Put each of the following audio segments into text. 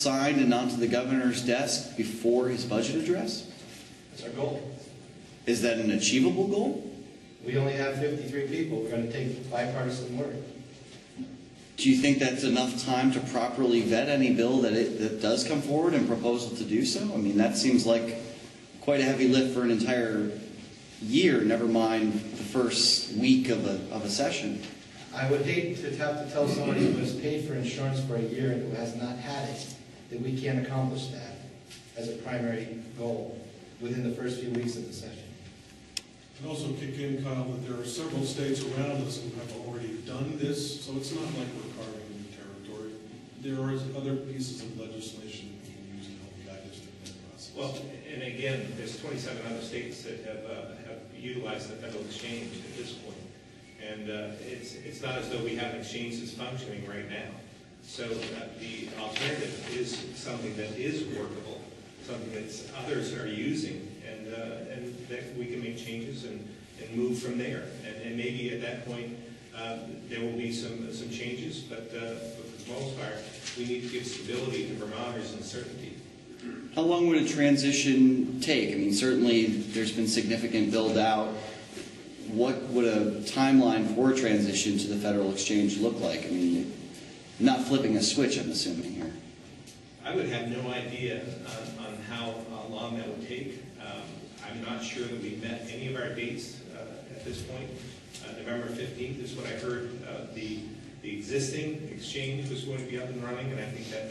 signed and onto the governor's desk before his budget address? That's our goal. Is that an achievable goal? We only have 53 people. We're going to take bipartisan work. Do you think that's enough time to properly vet any bill that does come forward and proposal to do so? I mean, that seems like quite a heavy lift for an entire year, never mind the first week of a session. I would hate to have to tell somebody who has paid for insurance for a year and who has not had it that we can't accomplish that as a primary goal within the first few weeks of the session. And also kick in, Kyle, that there are several states around us who have already done this, so it's not like we're carving new territory. There are other pieces of legislation we can use to help guide us through that process. Well, and again, there's 27 other states that have utilized the federal exchange at this point. And it's not as though we have an exchange that's functioning right now. So the alternative is something that is workable, something that others are using, and that we can make changes and move from there. And maybe at that point there will be some changes, but for the most part, we need to give stability to Vermonters and certainty. How long would a transition take? I mean, certainly there's been significant build out. What would a timeline for transition to the federal exchange look like? I mean, not flipping a switch, I'm assuming here. I would have no idea on how long that would take. I'm not sure that we've met any of our dates at this point. November 15th is what I heard. The existing exchange was going to be up and running, and I think that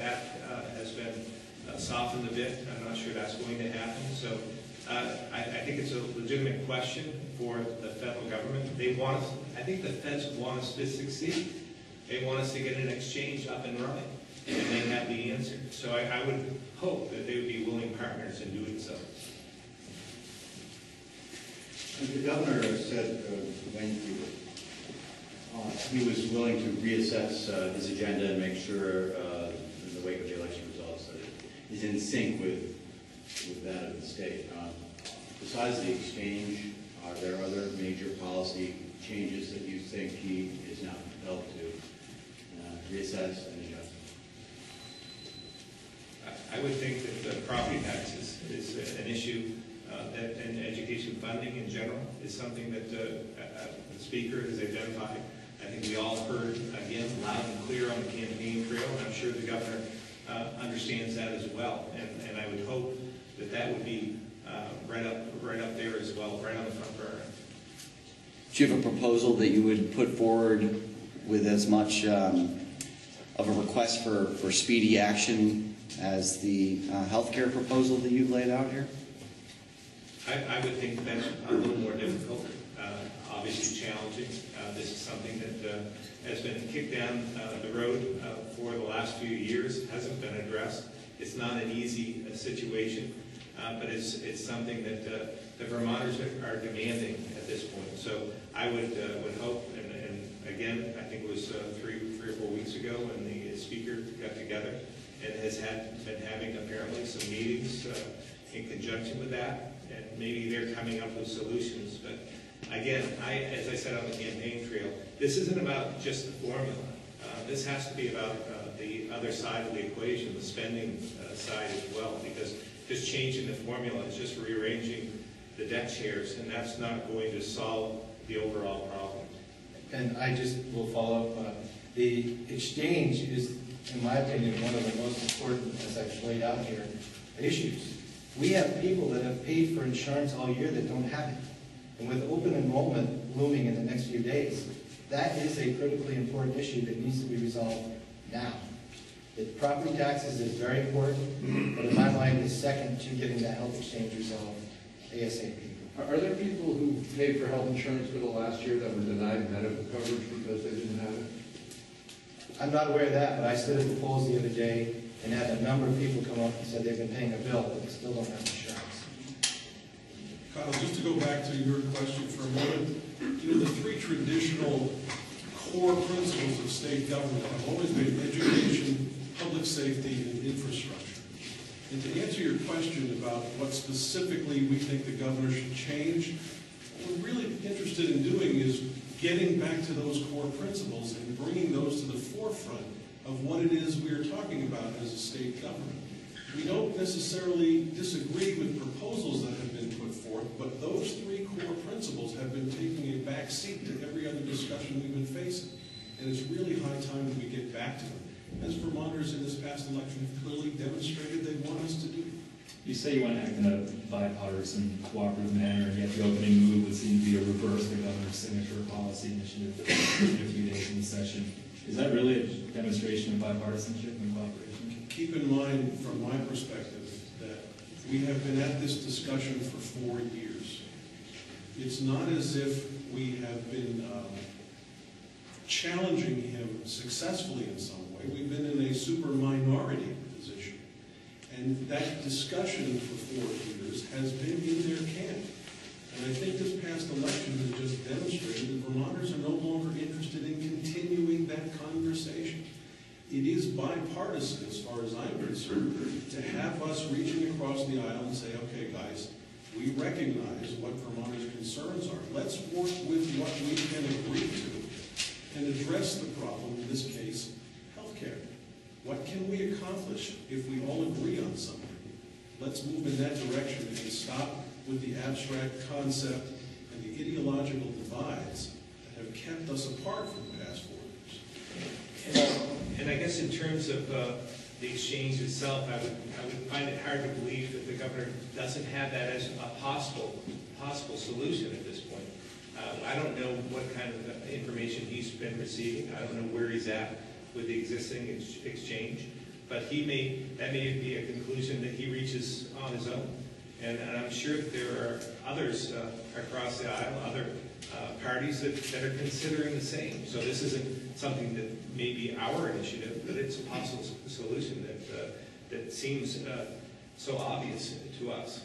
has been softened a bit. I'm not sure that's going to happen. So I think it's a legitimate question for the federal government. They want us, I think the feds want us to succeed. They want us to get an exchange up and running, and they have the answer. So I would hope that they would be willing partners in doing so. The governor said when he was willing to reassess his agenda and make sure in the wake of the election results that it is in sync with that of the state. Besides the exchange, are there other major policy changes that you think he is now compelled to reassess and adjust? I would think that the property taxes is an issue, and education funding in general is something that the Speaker has identified. I think we all heard, again, loud and clear on the campaign trail, and I'm sure the governor understands that as well. And I would hope that that would be right up there as well, right on the front burner. Do you have a proposal that you would put forward with as much of a request for speedy action as the healthcare proposal that you've laid out here? I would think that's a little more difficult, obviously challenging. This is something that has been kicked down the road for the last few years, hasn't been addressed. It's not an easy situation, but it's something that the Vermonters are demanding at this point. So I would hope, and again, I think it was 3 or 4 weeks ago when the Speaker got together and has been having apparently some meetings in conjunction with that. And maybe they're coming up with solutions. But again, as I said on the campaign trail, this isn't about just the formula. This has to be about the other side of the equation, the spending side as well, because just changing the formula is just rearranging the deck chairs, and that's not going to solve the overall problem. And I just will follow up. The exchange is, in my opinion, one of the most important, as I've laid out here, issues. We have people that have paid for insurance all year that don't have it. And with open enrollment looming in the next few days, that is a critically important issue that needs to be resolved now. The property taxes is very important, but in my mind is second to getting the health exchange resolved ASAP. Are there people who paid for health insurance for the last year that were denied medical coverage because they didn't have it? I'm not aware of that, but I stood at the polls the other day and had a number of people come up and said they've been paying a bill, but they still don't have insurance. Kyle, just to go back to your question for a moment, you know, the 3 traditional core principles of state government have always been education, public safety, and infrastructure. And to answer your question about what specifically we think the governor should change, what we're really interested in doing is getting back to those core principles and bringing those to the forefront of what it is we are talking about as a state government. We don't necessarily disagree with proposals that have been put forth, but those three core principles have been taking a back seat to every other discussion we've been facing. And it's really high time that we get back to them, as Vermonters in this past election have clearly demonstrated they want us to do. You say you want to act in a bipartisan, cooperative manner, and yet the opening move would seem to be a reverse the governor's signature policy initiative in a few days in the session. Is that really a demonstration of bipartisanship and cooperation? Keep in mind, from my perspective, that we have been at this discussion for 4 years. It's not as if we have been challenging him successfully in some way. We've been in a super minority position. And that discussion for 4 years has been in their camp. And I think this past election has just demonstrated that Vermonters are no longer interested in continuing that conversation. It is bipartisan, as far as I'm concerned, to have us reaching across the aisle and say, okay, guys, we recognize what Vermonters' concerns are. Let's work with what we can agree to and address the problem, in this case, healthcare. What can we accomplish if we all agree on something? Let's move in that direction and stop with the abstract concept and the ideological divides that have kept us apart for the past 4 years. And I guess in terms of the exchange itself, I would find it hard to believe that the governor doesn't have that as a possible solution at this point. I don't know what kind of information he's been receiving. I don't know where he's at with the existing exchange, but that may be a conclusion that he reaches on his own. And I'm sure that there are others across the aisle, other parties that are considering the same. So this isn't something that may be our initiative, but it's a possible solution that seems so obvious to us.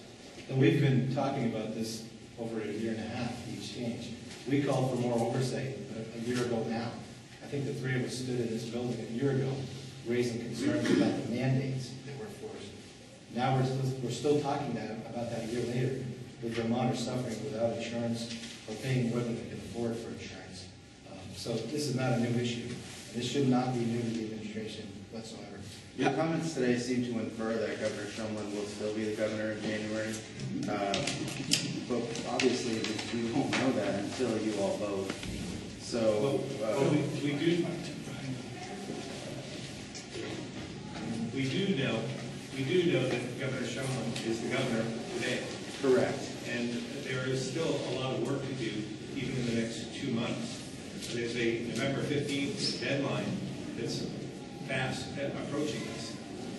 And we've been talking about this over a year and a half, the exchange. We called for more oversight a year ago now. I think the three of us stood in this building a year ago raising concerns about the mandates that were forced. Now we're still talking about that a year later, with Vermonters suffering without insurance or paying more than they can afford for insurance. So this is not a new issue. This should not be new to the administration whatsoever. Your comments today seem to infer that Governor Shumlin will still be the governor in January. But obviously, we won't know that until you all vote. So we do know that Governor Shumlin is the governor today. correct. And there is still a lot of work to do, even in the next 2 months. There's a November 15th deadline that's fast approaching us.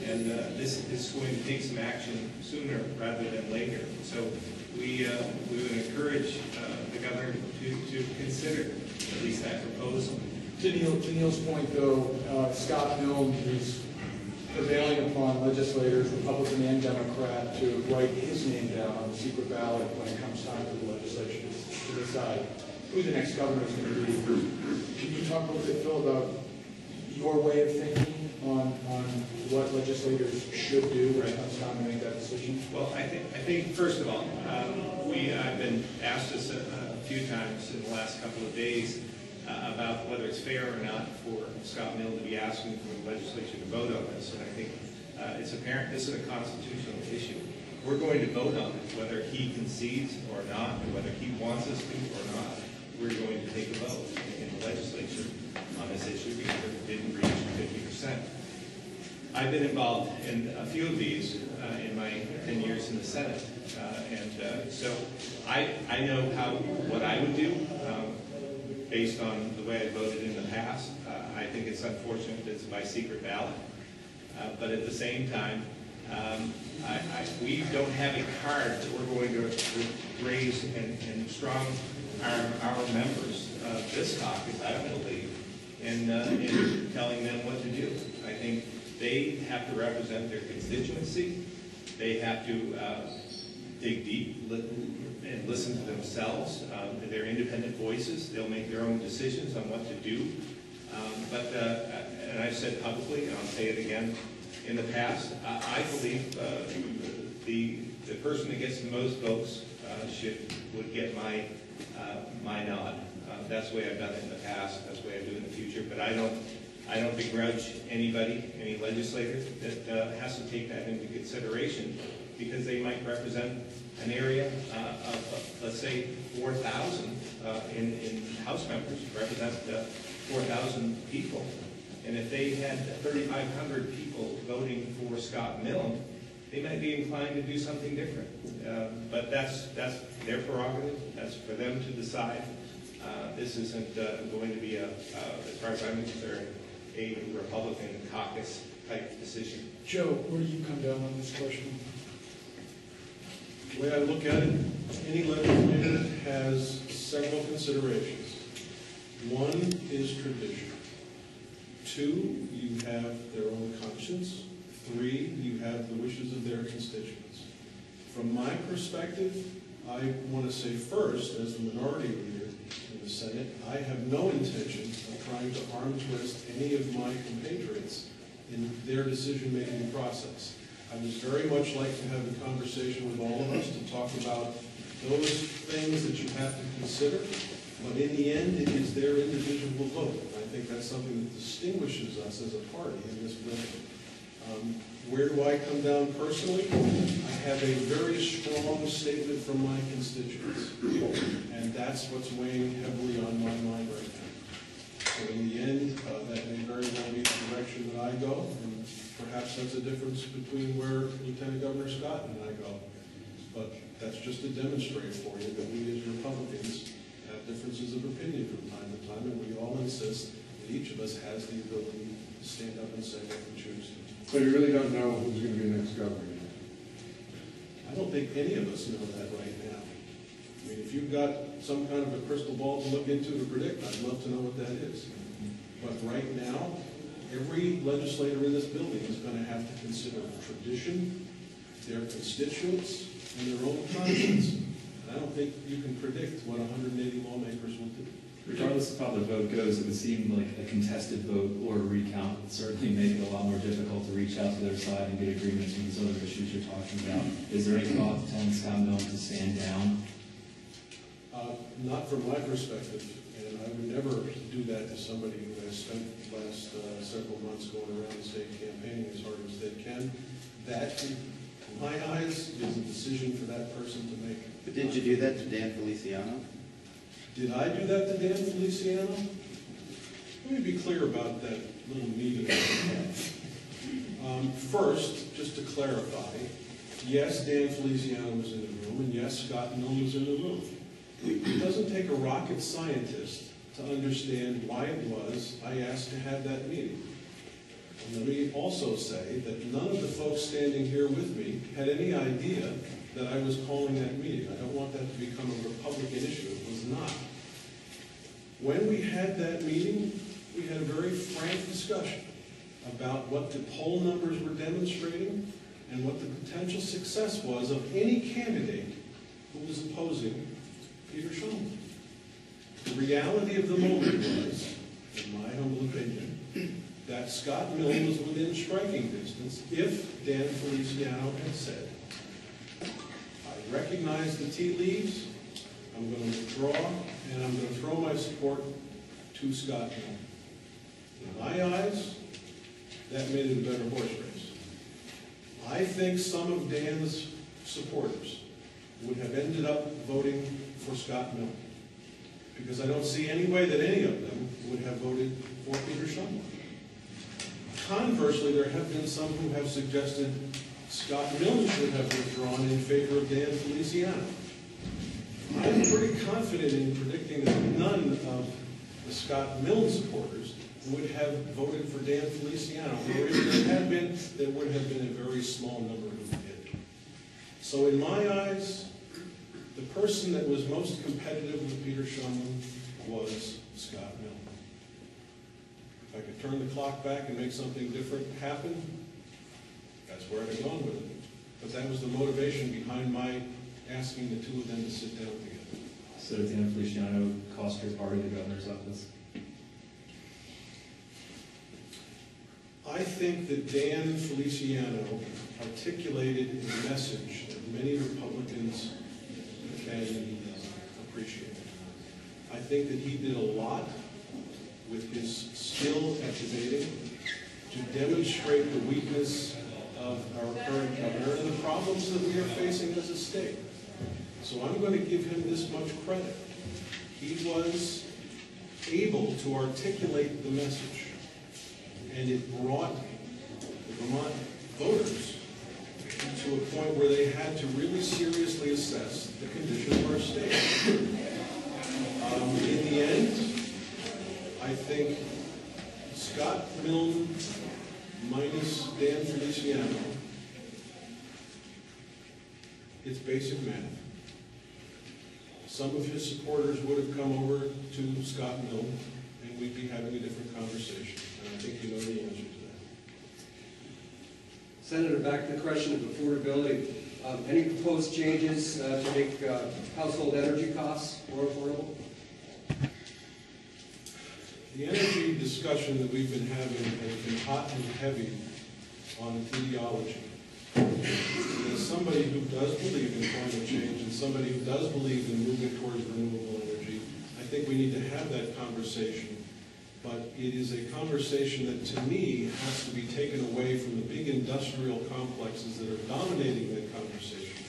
And this is going to take some action sooner rather than later. So we would encourage the governor to consider at least that proposal. To Neil's point, though, Scott Milne is prevailing upon legislators, Republican and Democrat, to write his name down on the secret ballot when it comes time for the legislature to decide who the next governor is going to be. Can you talk a little bit, Phil, about your way of thinking on what legislators should do when it comes time to make that decision? Well, I think first of all, I've been asked this a few times in the last couple of days about whether it's fair or not for Scott Milne to be asking for the legislature to vote on this. And I think it's apparent this is a constitutional issue. We're going to vote on it, whether he concedes or not, and whether he wants us to or not. We're going to take a vote in the legislature on this issue because it didn't reach 50%. I've been involved in a few of these in my 10 years in the Senate. So I know what I would do based on the way I voted in the past. I think it's unfortunate that it's by secret ballot. But at the same time, we don't have a card that we're going to raise and strong our members of this caucus, I don't believe, in telling them what to do. I think they have to represent their constituency. They have to dig deep and listen to themselves. They're independent voices. They'll make their own decisions on what to do. And I've said publicly, and I'll say it again in the past, I believe the person that gets the most votes would get my nod. That's the way I've done it in the past. That's the way I do it in the future. But I I don't begrudge anybody, any legislator, that has to take that into consideration, because they might represent an area of, let's say, 4,000 in House members, represent 4,000 people. And if they had 3,500 people voting for Scott Milne, they might be inclined to do something different. But that's their prerogative. That's for them to decide. This isn't going to be, as far as I'm concerned, a Republican caucus type decision. Joe, where do you come down on this question? The way I look at it, any legislator has several considerations. One is tradition. Two, you have their own conscience. Three, you have the wishes of their constituents. From my perspective, I want to say first, as the minority leader in the Senate, I have no intention of trying to arm twist any of my compatriots in their decision-making process. I would very much like to have a conversation with all of us to talk about those things that you have to consider, but in the end, it is their individual vote. I think that's something that distinguishes us as a party in this building. Where do I come down personally? I have a very strong statement from my constituents, and that's what's weighing heavily on my mind right now. So in the end, that may very well be the direction that I go, and perhaps that's a difference between where Lieutenant Governor Scott and I go. But that's just to demonstrate for you that we as Republicans have differences of opinion from time to time, and we all insist that each of us has the ability to stand up and say what we choose to. So you really don't know who's going to be the next governor yet? I don't think any of us know that right now. I mean, if you've got some kind of a crystal ball to look into to predict, I'd love to know what that is. But right now, every legislator in this building is going to have to consider tradition, their constituents, and their own conscience. And I don't think you can predict what 180 lawmakers will do. Regardless of how the vote goes, it would seem like a contested vote or a recount would certainly make it a lot more difficult to reach out to their side and get agreements on these other issues you're talking about. Is there any thought to telling Scott Milne to stand down? Not from my perspective, and I would never do that to somebody who has spent the last several months going around the state campaigning as hard as they can. That, in my eyes, is a decision for that person to make. But did you do that to Dan Feliciano? Did I do that to Dan Feliciano? Let me be clear about that little meeting that we had. First, just to clarify, yes, Dan Feliciano was in the room, and yes, Scott Milne was in the room. It doesn't take a rocket scientist to understand why it was I asked to have that meeting. And let me also say that none of the folks standing here with me had any idea that I was calling that meeting. I don't want that to become a Republican issue. It was not. When we had that meeting, we had a very frank discussion about what the poll numbers were demonstrating and what the potential success was of any candidate who was opposing Peter Shulman. The reality of the moment was, in my humble opinion, that Scott Milne was within striking distance if Dan Feliciano had said, I recognize the tea leaves, I'm going to withdraw, and I'm going to throw my support to Scott Milne. In my eyes, that made it a better horse race. I think some of Dan's supporters would have ended up voting for Scott Milne, because I don't see any way that any of them would have voted for Peter Shulman. Conversely, there have been some who have suggested Scott Milne should have withdrawn in favor of Dan Feliciano. I'm pretty confident in predicting that none of the Scott Milne supporters would have voted for Dan Feliciano. Or if there had been, there would have been a very small number who did. So in my eyes, the person that was most competitive with Peter Shulman was Scott Milne. If I could turn the clock back and make something different happen, that's where I'd have gone with it. But that was the motivation behind my asking the two of them to sit down together. So did Dan Feliciano cost your party the governor's office? I think that Dan Feliciano articulated a message that many Republicans can appreciate. I think that he did a lot with his skill at debating, to demonstrate the weakness of our current governor and the problems that we are facing as a state. So I'm going to give him this much credit. He was able to articulate the message, and it brought the Vermont voters to a point where they had to really seriously assess the condition of our state. In the end, I think Scott Milne minus Dan Feliciano, it's basic math. Some of his supporters would have come over to Scott Milne, and we'd be having a different conversation. And I think you know the answer to that. Senator, back to the question of affordability. Any proposed changes to make household energy costs more affordable? The energy discussion that we've been having has been hot and heavy on ideology. And as somebody who does believe in climate change and somebody who does believe in moving towards renewable energy, I think we need to have that conversation. But it is a conversation that, to me, has to be taken away from the big industrial complexes that are dominating that conversation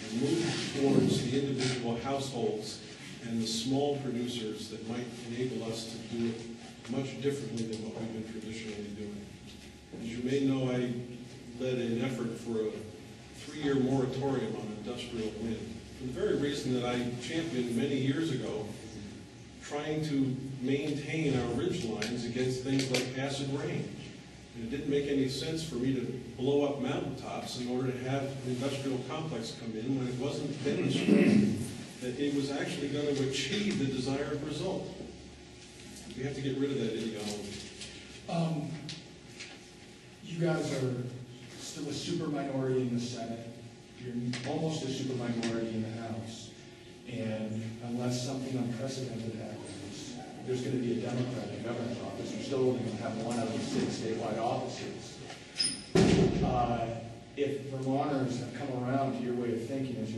and move towards the individual households and the small producers that might enable us to do it much differently than what we've been traditionally doing. As you may know, I led an effort for a 3-year moratorium on industrial wind for the very reason that I championed many years ago, trying to maintain our ridge lines against things like acid rain. And it didn't make any sense for me to blow up mountaintops in order to have an industrial complex come in when it wasn't demonstrated that it was actually going to achieve the desired result. We have to get rid of that ideology. You guys are still a super minority in the Senate. You're almost a super minority in the House. And unless something unprecedented happens, there's going to be a Democrat in the governor's office. You're still only going to have 1 out of 6 statewide offices. If Vermonters have come around to your way of thinking, as you